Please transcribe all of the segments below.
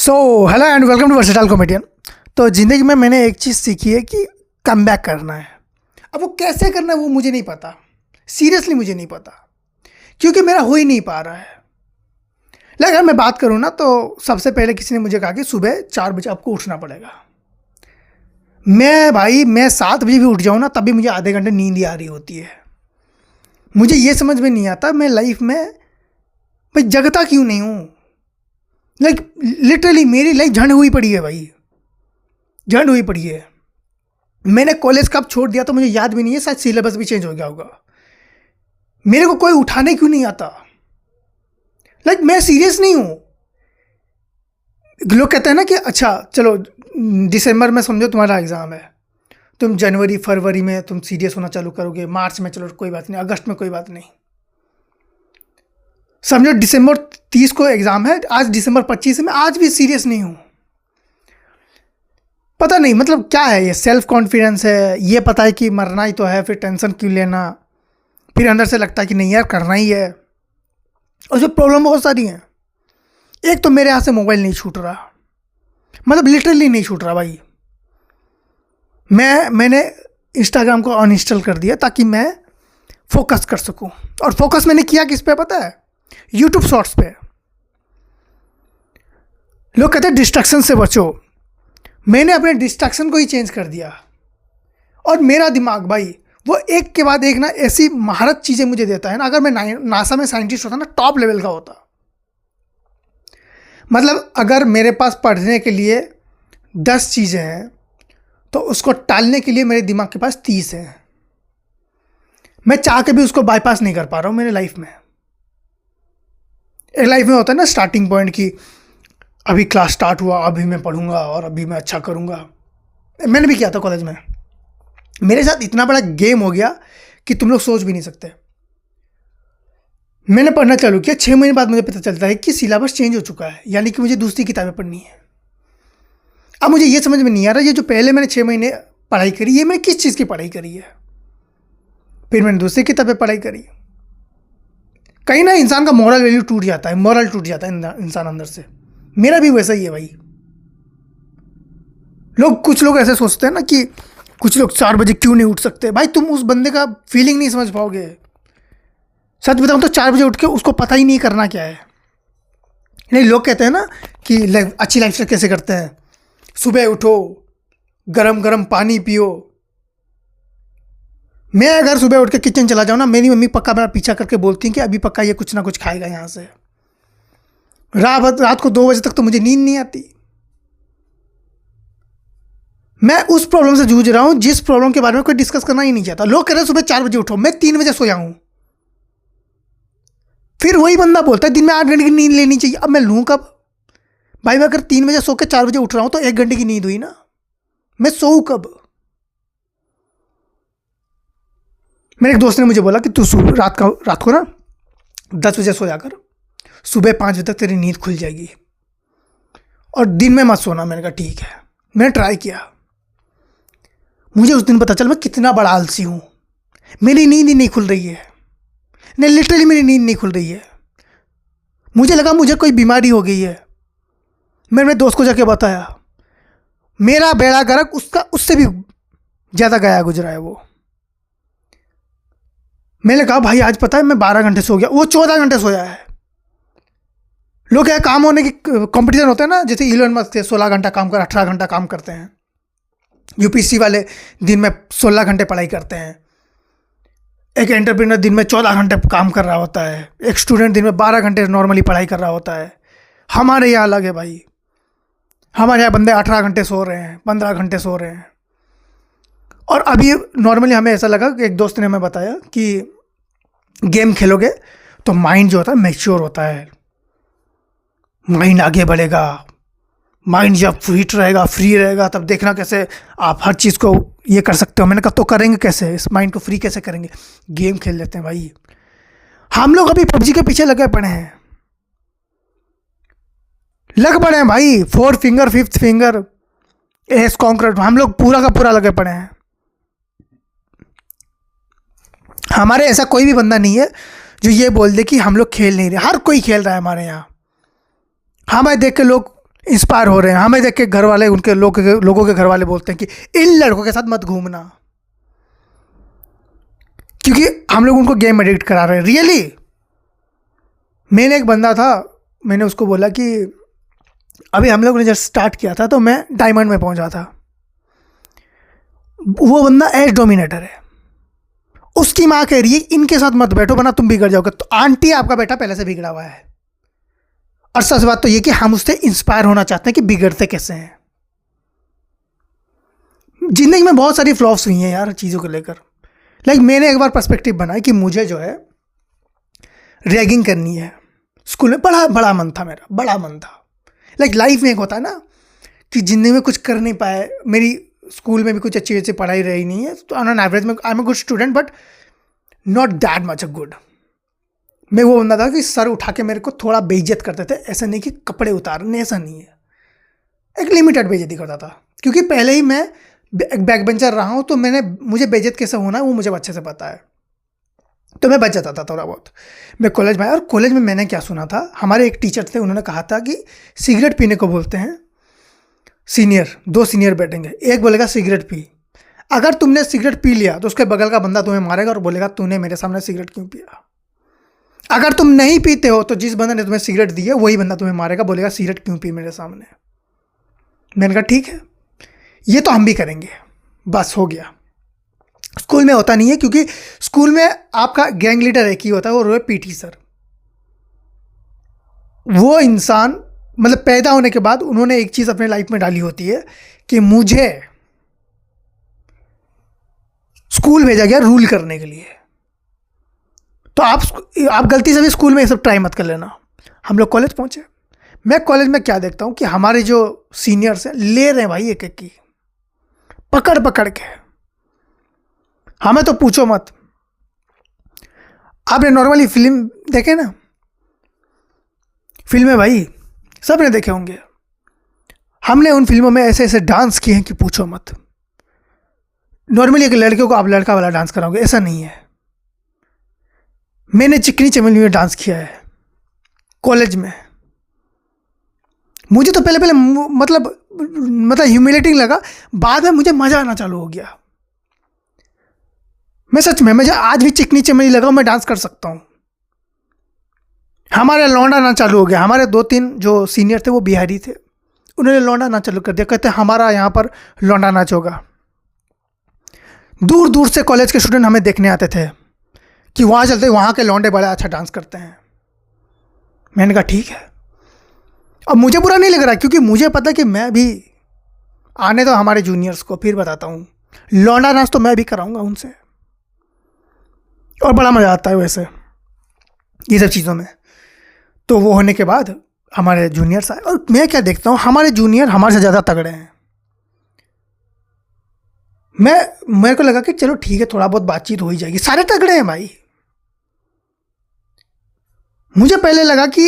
So hello and welcome to versatile comedian. तो ज़िंदगी में मैंने एक चीज़ सीखी है कि कम बैक करना है। अब वो कैसे करना है वो मुझे नहीं पता, सीरियसली मुझे नहीं पता, क्योंकि मेरा हो ही नहीं पा रहा है। लेकिन अगर मैं बात करूँ ना, तो सबसे पहले किसी ने मुझे कहा कि सुबह 4 बजे आपको उठना पड़ेगा। मैं 7 बजे भी उठ जाऊँ ना, तब भी मुझे आधे घंटे नींद ही आ रही होती है। मुझे ये समझ में नहीं आता मैं लाइफ में मैं जगता क्यों नहीं हूँ। लिटरली मेरी लाइफ झंड हुई पड़ी है भाई, झंड हुई पड़ी है। मैंने कॉलेज कब छोड़ दिया तो मुझे याद भी नहीं है, शायद सिलेबस भी चेंज हो गया होगा। मेरे को कोई उठाने क्यों नहीं आता। मैं सीरियस नहीं हूँ। लोग कहते हैं ना कि अच्छा चलो दिसंबर में समझो तुम्हारा एग्ज़ाम है, तुम जनवरी फरवरी में तुम सीरियस होना चालू करोगे, मार्च में चलो कोई बात नहीं, अगस्त में कोई बात नहीं। समझो दिसंबर 30 को एग्ज़ाम है, आज दिसंबर 25 है, मैं आज भी सीरियस नहीं हूँ। पता नहीं मतलब क्या है ये, सेल्फ कॉन्फिडेंस है, ये पता है कि मरना ही तो है, फिर टेंशन क्यों लेना, फिर अंदर से लगता है कि नहीं यार करना ही है। और जो प्रॉब्लम बहुत सारी हैं। एक तो मेरे हाथ से मोबाइल नहीं छूट रहा, मतलब लिटरली नहीं छूट रहा भाई। मैंने इंस्टाग्राम को अनइंस्टॉल कर दिया ताकि मैं फोकस कर सकूं। और फोकस मैंने किया किस पे पता है? यूट्यूब शॉर्ट्स पे। लोग कहते हैं डिस्ट्रैक्शन से बचो, मैंने अपने डिस्ट्रैक्शन को ही चेंज कर दिया। और मेरा दिमाग भाई वो एक के बाद एक ना ऐसी महारत चीज़ें मुझे देता है ना। अगर मैं नासा में साइंटिस्ट होता ना, टॉप लेवल का होता। मतलब अगर मेरे पास पढ़ने के लिए 10 चीज़ें हैं तो उसको टालने के लिए मेरे दिमाग के पास 30 हैं। मैं चाह के भी उसको बाईपास नहीं कर पा रहा हूँ मेरे लाइफ में। एक लाइफ में होता है ना स्टार्टिंग पॉइंट की, अभी क्लास स्टार्ट हुआ, अभी मैं पढ़ूंगा और अभी मैं अच्छा करूंगा। मैंने भी किया था कॉलेज में। मेरे साथ इतना बड़ा गेम हो गया कि तुम लोग सोच भी नहीं सकते। मैंने पढ़ना चालू किया, 6 महीने बाद मुझे पता चलता है कि सिलेबस चेंज हो चुका है, यानी कि मुझे दूसरी किताबें पढ़नी है। अब मुझे ये समझ में नहीं आ रहा, ये जो पहले मैंने 6 महीने पढ़ाई करी, ये मैंने किस चीज़ की पढ़ाई करी है। फिर मैंने दूसरी किताबें पढ़ाई करी। कहीं ना इंसान का मॉरल वैल्यू टूट जाता है, मॉरल टूट जाता है इंसान अंदर से। मेरा भी वैसा ही है भाई। कुछ लोग ऐसे सोचते हैं ना कि कुछ लोग 4 बजे क्यों नहीं उठ सकते। भाई तुम उस बंदे का फीलिंग नहीं समझ पाओगे। सच बताऊं तो 4 बजे उठ के उसको पता ही नहीं करना क्या है। नहीं, लोग कहते हैं ना कि अच्छी लाइफ कैसे करते हैं, सुबह उठो, गरम गरम पानी पियो। मैं अगर सुबह उठ के किचन चला जाऊँ ना, मेरी मम्मी पक्का मेरा पीछा करके बोलती हैं कि अभी पक्का ये कुछ ना कुछ खाएगा यहाँ से। रात को 2 बजे तक तो मुझे नींद नहीं आती। मैं उस प्रॉब्लम से जूझ रहा हूँ जिस प्रॉब्लम के बारे में कोई डिस्कस करना ही नहीं चाहता। लोग कह रहे हैं सुबह 4 बजे उठो, मैं 3 बजे सोया हूँ। फिर वही बंदा बोलता है दिन में 8 घंटे की नींद लेनी चाहिए। अब मैं लूँ कब भाई? मैं अगर 3 बजे सो के 4 बजे उठ रहा हूँ तो 1 घंटे की नींद हुई ना, मैं सोऊँ कब? मेरे एक दोस्त ने मुझे बोला कि तू रात को ना 10 बजे सोया कर, सुबह 5 बजे तक तेरी नींद खुल जाएगी और दिन में मत सोना। मैंने कहा ठीक है। मैंने ट्राई किया। मुझे उस दिन पता चला मैं कितना बड़ा आलसी हूँ। मेरी नींद ही नहीं खुल रही है। नहीं, लिटरली मेरी नींद नहीं खुल रही है। मुझे लगा मुझे कोई बीमारी हो गई है। मैंने मेरे दोस्त को जाके बताया, मेरा बेड़ा गर्क उससे भी ज़्यादा गया गुजरा है वो। मैंने कहा भाई आज पता है मैं 12 घंटे सो गया, वो 14 घंटे सोया है। लोग क्या काम होने की कंपटीशन होता है ना, जैसे इलोन मस्क 16 घंटा काम कर 18 घंटा काम करते हैं। यूपीएससी वाले दिन में 16 घंटे पढ़ाई करते हैं। एक एंटरप्रेन्योर दिन में 14 घंटे काम कर रहा होता है। एक स्टूडेंट दिन में 12 घंटे नॉर्मली पढ़ाई कर रहा होता है। हमारे यहाँ अलग है भाई। हमारे यहाँ बंदे 18 घंटे सो रहे हैं, 15 घंटे सो रहे हैं। और अभी नॉर्मली हमें ऐसा लगा कि एक दोस्त ने हमें बताया कि गेम खेलोगे तो माइंड जो होता है मैच्योर होता है, माइंड आगे बढ़ेगा। माइंड जब फिट रहेगा, फ्री रहेगा, तब देखना कैसे आप हर चीज़ को ये कर सकते हो। मैंने कहा तो करेंगे कैसे, इस माइंड को फ्री कैसे करेंगे? गेम खेल लेते हैं भाई। हम लोग अभी पबजी के पीछे लगे पड़े हैं, लग पड़े हैं भाई। 4 finger 5th finger S conquer, हम लोग पूरा का पूरा लगे पड़े हैं। हमारे ऐसा कोई भी बंदा नहीं है जो ये बोल दे कि हम लोग खेल नहीं रहे। हर कोई खेल रहा है हमारे यहाँ। हमें देख के लोग इंस्पायर हो रहे हैं, हमें देख के घर वाले, उनके लोगों के घर वाले बोलते हैं कि इन लड़कों के साथ मत घूमना, क्योंकि हम लोग उनको गेम एडिक्ट करा रहे हैं। रियली मैंने एक बंदा था, मैंने उसको बोला कि अभी हम लोग ने जब स्टार्ट किया था तो मैं डायमंड में पहुंचा था, वो बंदा एज डोमिनेटर है, उसकी माँ कह रही है इनके साथ मत बैठो वरना तुम बिगड़ जाओगे। तो आंटी आपका बेटा पहले से बिगड़ा हुआ है, और सच बात तो ये कि हम उससे इंस्पायर होना चाहते हैं कि बिगड़ते कैसे हैं। जिंदगी में बहुत सारी फ्लॉप्स हुई हैं यार चीज़ों को लेकर। लाइक मैंने एक बार पर्सपेक्टिव बनाया कि मुझे जो है रैगिंग करनी है स्कूल में, बड़ा मन था मेरा, बड़ा मन था। लाइक लाइफ में एक होता है ना कि जिंदगी में कुछ कर नहीं पाए, मेरी स्कूल में भी कुछ अच्छी पढ़ाई रही नहीं है, तो ऑन एन एवरेज में I am a good student but not that much a good. मैं वो बंदा था कि सर उठा के मेरे को थोड़ा बेइज्जत करते थे, ऐसा नहीं कि कपड़े उतारने, ऐसा नहीं है, एक लिमिटेड बेइज्जती करता था, क्योंकि पहले ही मैं एक बैक बेंचर रहा हूँ, तो मुझे बेइज्जत कैसे होना है वो मुझे अच्छे से पता है, तो मैं बच जाता था थोड़ा बहुत। मैं कॉलेज में आया, और कॉलेज में मैंने क्या सुना था, हमारे एक टीचर थे, उन्होंने कहा था कि सिगरेट पीने को बोलते हैं सीनियर, 2 सीनियर बैठेंगे, एक बोलेगा सिगरेट पी, अगर तुमने सिगरेट पी लिया तो उसके बगल का बंदा तुम्हें मारेगा और बोलेगा तूने मेरे सामने सिगरेट क्यों पिया। अगर तुम नहीं पीते हो तो जिस बंदे ने तुम्हें सिगरेट दी है वही बंदा तुम्हें मारेगा, बोलेगा सिगरेट क्यों पी मेरे सामने। मैंने कहा ठीक है, ये तो हम भी करेंगे, बस हो गया। स्कूल में होता नहीं है, क्योंकि स्कूल में आपका गैंग लीडर एक ही होता है, वो पीटी सर। वो इंसान मतलब पैदा होने के बाद उन्होंने एक चीज़ अपने लाइफ में डाली होती है कि मुझे स्कूल भेजा गया रूल करने के लिए, तो आप गलती से भी स्कूल में ये सब ट्राई मत कर लेना। हम लोग कॉलेज पहुंचे, मैं कॉलेज में क्या देखता हूँ कि हमारे जो सीनियर्स हैं ले रहे हैं भाई एक एक की पकड़ पकड़ के, हमें तो पूछो मत। आपने नॉर्मली फिल्म देखे ना, फिल्में भाई सब ने देखे होंगे, हमने उन फिल्मों में ऐसे ऐसे डांस किए हैं कि पूछो मत। नॉर्मली एक लड़के को आप लड़का वाला डांस कराओगे, ऐसा नहीं है। मैंने चिकनी चमेली में डांस किया है कॉलेज में, मुझे तो पहले मतलब ह्यूमिलेटिंग लगा, बाद में मुझे मजा आना चालू हो गया। मैं सच में, मुझे आज भी चिकनी चमेली लगा, मैं डांस कर सकता हूँ। हमारे लौंडा ना चालू हो गया, हमारे 2-3 जो सीनियर थे वो बिहारी थे, उन्होंने लौंडा ना चालू कर दिया, कहते हमारा यहाँ पर लौंडा नाच होगा। दूर दूर से कॉलेज के स्टूडेंट हमें देखने आते थे कि वहाँ चलते, वहाँ के लौंडे बड़ा अच्छा डांस करते हैं। मैंने कहा ठीक है, अब मुझे बुरा नहीं लग रहा, क्योंकि मुझे पता कि मैं भी आने दो हमारे जूनियर्स को, फिर बताता हूँ लौंडा नाच तो मैं भी कराऊंगा उनसे, और बड़ा मज़ा आता है वैसे ये सब चीज़ों में। तो वो होने के बाद हमारे जूनियर्स आए, और मैं क्या देखता हूँ हमारे जूनियर हमारे से ज़्यादा तगड़े हैं। मेरे को लगा कि चलो ठीक है, थोड़ा बहुत बातचीत हो ही जाएगी, सारे तगड़े हैं भाई। मुझे पहले लगा कि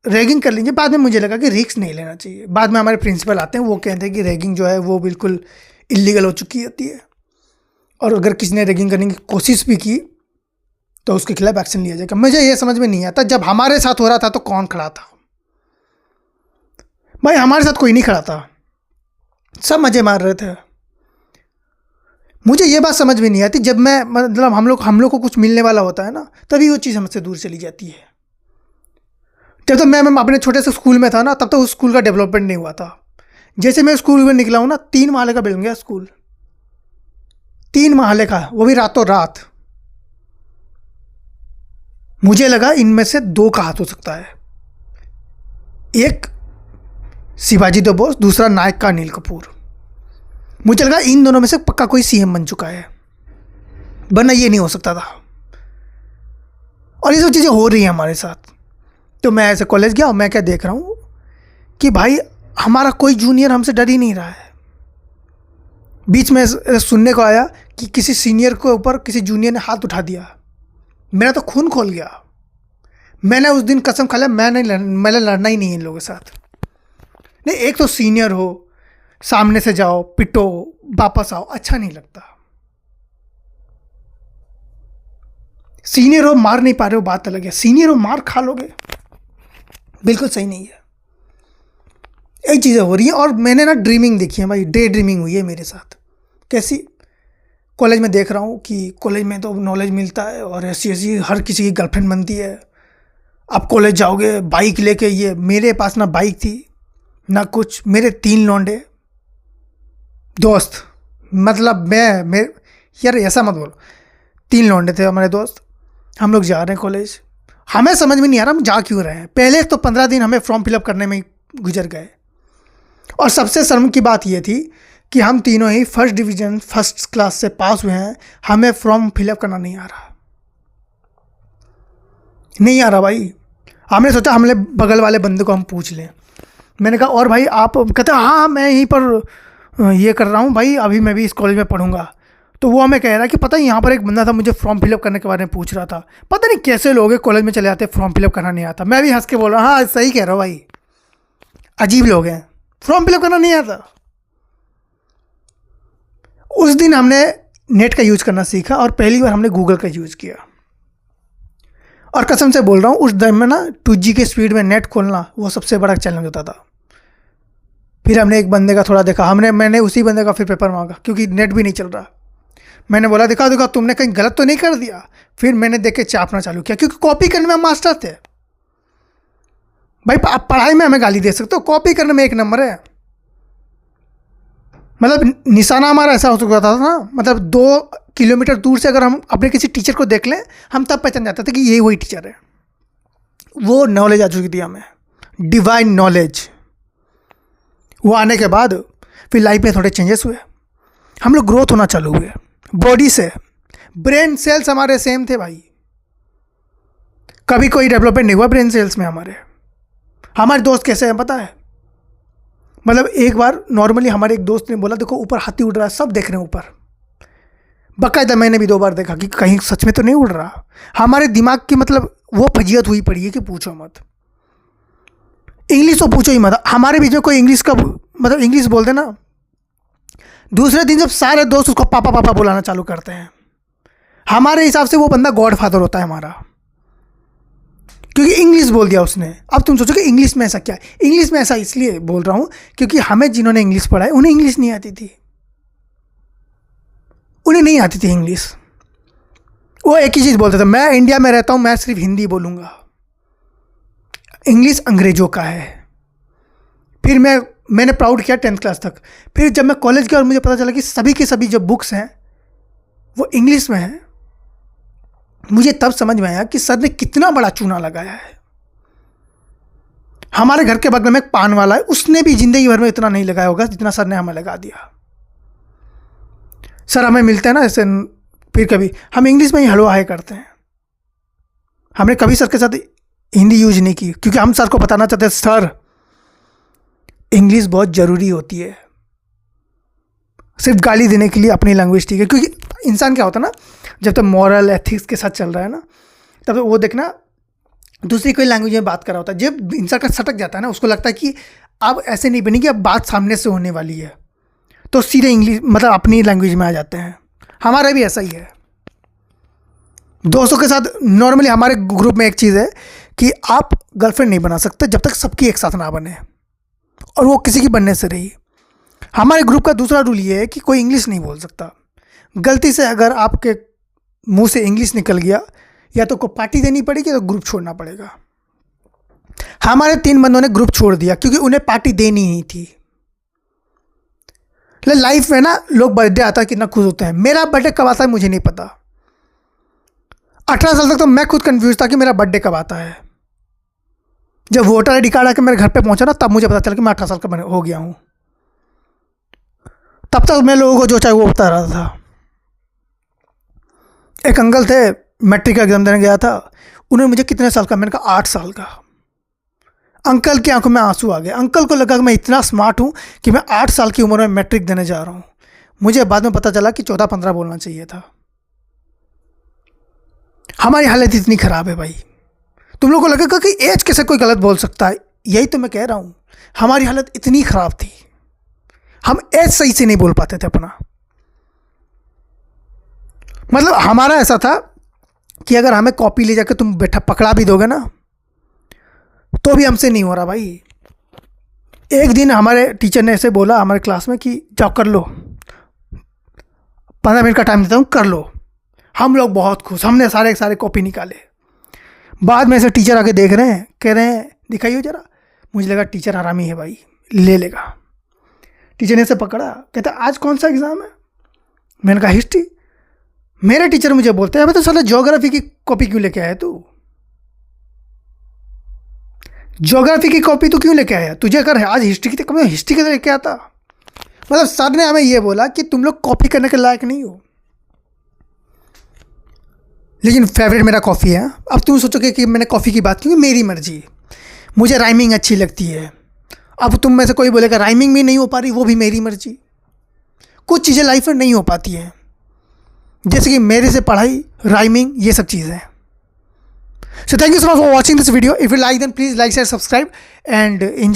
रैगिंग कर लीजिए, बाद में मुझे लगा कि रिस्क नहीं लेना चाहिए। बाद में हमारे प्रिंसिपल आते हैं, वो कहते हैं कि रैगिंग जो है वो बिल्कुल इलीगल हो चुकी होती है, और अगर किसी ने रैगिंग करने की कोशिश भी की तो उसके खिलाफ एक्शन लिया जाएगा। मुझे ये समझ में नहीं आता, जब हमारे साथ हो रहा था तो कौन खड़ा था भाई? हमारे साथ कोई नहीं खड़ा था, सब मजे मार रहे थे। मुझे ये बात समझ में नहीं आती, जब मैं मतलब हम लोग को कुछ मिलने वाला होता है ना, तभी वो चीज़ हमसे दूर चली जाती है। जब तक मैं अपने छोटे से स्कूल में था ना, तब तक उस स्कूल का डेवलपमेंट नहीं हुआ था। जैसे मैं स्कूल में निकला हूँ ना, 3 महले का बिल्डिंग है स्कूल, 3 महले का, वो भी रातों रात। मुझे लगा इनमें से 2 का हाथ हो सकता है, एक शिवाजी द बोस, दूसरा नायक का अनिल कपूर। मुझे लगा इन दोनों में से पक्का कोई सीएम बन चुका है, वरना ये नहीं हो सकता था। और ये सब चीज़ें हो रही हैं हमारे साथ। तो मैं ऐसे कॉलेज गया और मैं क्या देख रहा हूँ कि भाई हमारा कोई जूनियर हमसे डर ही नहीं रहा है। बीच में सुनने को आया कि किसी सीनियर के ऊपर किसी जूनियर ने हाथ उठा दिया, मेरा तो खून खोल गया। मैंने उस दिन कसम खा लिया, मैंने लड़ना ही नहीं है इन लोगों के साथ। नहीं, एक तो सीनियर हो, सामने से जाओ, पिटो, वापस आओ, अच्छा नहीं लगता। सीनियर हो, मार नहीं पा रहे हो, बात अलग है। सीनियर हो, मार खा लोगे, बिल्कुल सही नहीं है। यही चीज़ें हो रही हैं। और मैंने ना ड्रीमिंग देखी है भाई, डे ड्रीमिंग हुई है मेरे साथ। कैसी? कॉलेज में देख रहा हूँ कि कॉलेज में तो नॉलेज मिलता है और ऐसी ऐसी हर किसी की गर्लफ्रेंड बनती है। आप कॉलेज जाओगे बाइक लेके, ये मेरे पास ना बाइक थी ना कुछ, मेरे 3 लौंडे दोस्त, मतलब मैं यार ऐसा मत बोलो, 3 लौंडे थे हमारे दोस्त, हम लोग जा रहे हैं कॉलेज। हमें समझ में नहीं आ रहा हम जा क्यों रहे हैं। पहले तो 15 दिन हमें फॉर्म फिलअप करने में गुजर गए। और सबसे शर्म की बात ये थी कि हम तीनों ही फर्स्ट डिवीज़न फर्स्ट क्लास से पास हुए हैं, हमें फॉर्म फिलअप करना नहीं आ रहा, नहीं आ रहा भाई। हमने सोचा हमने बगल वाले बंदे को हम पूछ लें। मैंने कहा और भाई आप? कहते हाँ मैं यहीं पर ये कर रहा हूँ भाई, अभी मैं भी इस कॉलेज में पढ़ूंगा। तो वो हमें कह रहा है कि पता है यहाँ पर एक बंदा था मुझे फॉर्म फिलअप करने के बारे में पूछ रहा था। पता नहीं कैसे लोग कॉलेज में चले आते फॉर्म फिलअप करना नहीं आता। मैं भी हंस के बोल रहा हूँ हाँ सही कह रहा हूँ भाई, अजीब लोग हैं, फॉर्म फिलअप करना नहीं आता। उस दिन हमने नेट का यूज़ करना सीखा और पहली बार हमने गूगल का यूज़ किया। और कसम से बोल रहा हूँ उस टाइम में ना 2G के स्पीड में नेट खोलना वो सबसे बड़ा चैलेंज होता था। फिर हमने एक बंदे का थोड़ा देखा, मैंने उसी बंदे का फिर पेपर मांगा क्योंकि नेट भी नहीं चल रहा। मैंने बोला दिखा दिखा तुमने कहीं गलत तो नहीं कर दिया। फिर मैंने देख के चापना चालू किया क्योंकि कॉपी करने में हम मास्टर थे भाई। आप पढ़ाई में हमें गाली दे सकते हो, कॉपी करने में 1 नंबर है। मतलब निशाना हमारा ऐसा हो चुका था ना, मतलब 2 किलोमीटर दूर से अगर हम अपने किसी टीचर को देख लें हम तब पहचान जाते थे कि ये वही टीचर है। वो नॉलेज आ चुकी थी हमें, डिवाइन नॉलेज। वो आने के बाद फिर लाइफ में थोड़े चेंजेस हुए, हम लोग ग्रोथ होना चालू हुए बॉडी से। ब्रेन सेल्स हमारे सेम थे भाई, कभी कोई डेवलपमेंट नहीं हुआ ब्रेन सेल्स में हमारे। हमारे दोस्त कैसे हैं पता है? मतलब एक बार नॉर्मली हमारे एक दोस्त ने बोला देखो ऊपर हाथी उड़ रहा है, सब देख रहे हैं ऊपर। बाकायदा मैंने भी 2 बार देखा कि कहीं सच में तो नहीं उड़ रहा। हमारे दिमाग की मतलब वो फजीयत हुई पड़ी है कि पूछो मत। इंग्लिश तो पूछो ही मत। हमारे बीच में कोई इंग्लिश का मतलब इंग्लिश बोलते ना, दूसरे दिन जब सारे दोस्त उसको पापा पापा बुलाना चालू करते हैं। हमारे हिसाब से वो बंदा गॉड फादर होता है हमारा, क्योंकि इंग्लिश बोल दिया उसने। अब तुम सोचो कि इंग्लिश में ऐसा क्या है। इंग्लिश में ऐसा इसलिए बोल रहा हूँ क्योंकि हमें जिन्होंने इंग्लिश पढ़ा है उन्हें इंग्लिश नहीं आती थी, उन्हें नहीं आती थी इंग्लिश। वो एक ही चीज़ बोलते थे, मैं इंडिया में रहता हूँ मैं सिर्फ हिंदी बोलूँगा, इंग्लिश अंग्रेजों का है। फिर मैंने प्राउड किया 10th क्लास तक। फिर जब मैं कॉलेज गया और मुझे पता चला कि सभी के सभी जो बुक्स हैं वो इंग्लिश में हैं, मुझे तब समझ में आया कि सर ने कितना बड़ा चूना लगाया है। हमारे घर के बगल में एक पान वाला है, उसने भी जिंदगी भर में इतना नहीं लगाया होगा जितना सर ने हमें लगा दिया। सर हमें मिलते हैं ना ऐसे, फिर कभी हम इंग्लिश में ही हेलो हाय करते हैं। हमने कभी सर के साथ हिंदी यूज नहीं की क्योंकि हम सर को बताना चाहते हैं सर इंग्लिश बहुत ज़रूरी होती है। सिर्फ गाली देने के लिए अपनी लैंग्वेज ठीक है, क्योंकि इंसान क्या होता है ना, जब तक मॉरल एथिक्स के साथ चल रहा है ना, तब वो देखना दूसरी कोई लैंग्वेज में बात कर रहा होता है। जब इंसान का सटक जाता है ना, उसको लगता है कि अब ऐसे नहीं बनेगी, अब बात सामने से होने वाली है, तो सीधे इंग्लिश मतलब अपनी लैंग्वेज में आ जाते हैं। हमारा भी ऐसा ही है। दोस्तों के साथ नॉर्मली हमारे ग्रुप में एक चीज़ है कि आप गर्लफ्रेंड नहीं बना सकते जब तक सबकी एक साथ ना बने, और वो किसी की बनने से रही। हमारे ग्रुप का दूसरा रूल ये है कि कोई इंग्लिश नहीं बोल सकता। गलती से अगर आपके मुंह से इंग्लिश निकल गया, या तो को पार्टी देनी पड़ेगी या तो ग्रुप छोड़ना पड़ेगा। हमारे 3 बंदों ने ग्रुप छोड़ दिया क्योंकि उन्हें पार्टी देनी ही थी। लाइफ में ना लोग बर्थडे आता है कितना खुश होते हैं। मेरा बर्थडे कब आता है मुझे नहीं पता। 18 साल तक तो मैं खुद कंफ्यूज था कि मेरा बर्थडे कब आता है। जब वोटर आई डी कार्ड आके मेरे घर पे पहुंचा ना, तब मुझे पता चला कि मैं 18 साल का हो गया हूं। तब तक मैं लोगों को जो चाहे वो बता रहा था। एक अंकल थे, मैट्रिक का एग्जाम देने गया था, उन्होंने मुझे कितने साल का, मैंने कहा 8 साल का। अंकल की आंखों में आंसू आ गए। अंकल को लगा कि मैं इतना स्मार्ट हूँ कि मैं 8 साल की उम्र में मैट्रिक देने जा रहा हूँ। मुझे बाद में पता चला कि 14-15 बोलना चाहिए था। हमारी हालत इतनी ख़राब है भाई। तुम लोगों को लगेगा कि एज कैसे कोई गलत बोल सकता है, यही तो मैं कह रहा हूँ। हमारी हालत इतनी ख़राब थी, हम एज सही से नहीं बोल पाते थे अपना। मतलब हमारा ऐसा था कि अगर हमें कॉपी ले जाकर तुम बैठा पकड़ा भी दोगे ना, तो भी हमसे नहीं हो रहा भाई। एक दिन हमारे टीचर ने ऐसे बोला हमारे क्लास में कि जाओ कर लो, 15 मिनट का टाइम देता हूँ, कर लो। हम लोग बहुत खुश, हमने सारे कॉपी निकाले। बाद में ऐसे टीचर आके देख रहे हैं, कह रहे हैं दिखाइए ज़रा। मुझे लगा टीचर हरामी है भाई, ले लेगा। टीचर ने ऐसे पकड़ा, कहता आज कौन सा एग्ज़ाम है? मैंने कहा हिस्ट्री। मेरे टीचर मुझे बोलते हैं अबे तो साला ज्योग्राफी की कॉपी क्यों लेके आया तू? ज्योग्राफी की कॉपी तू क्यों लेके आया? तुझे अगर आज हिस्ट्री की तो हिस्ट्री के लेके आता। मतलब सर ने हमें ये बोला कि तुम लोग कॉपी करने के लायक नहीं हो। लेकिन फेवरेट मेरा कॉफ़ी है। अब तुम सोचोगे कि मैंने कॉफ़ी की बात की, मेरी मर्जी, मुझे राइमिंग अच्छी लगती है। अब तुम में से कोई बोलेगा राइमिंग भी नहीं हो पा रही, वो भी मेरी मर्जी। कुछ चीज़ें लाइफ में नहीं हो पाती हैं, जैसे कि मेरे से पढ़ाई, राइमिंग, ये सब चीज़ें। So thank you so much for watching this video. If you like, then please like, share, subscribe and enjoy.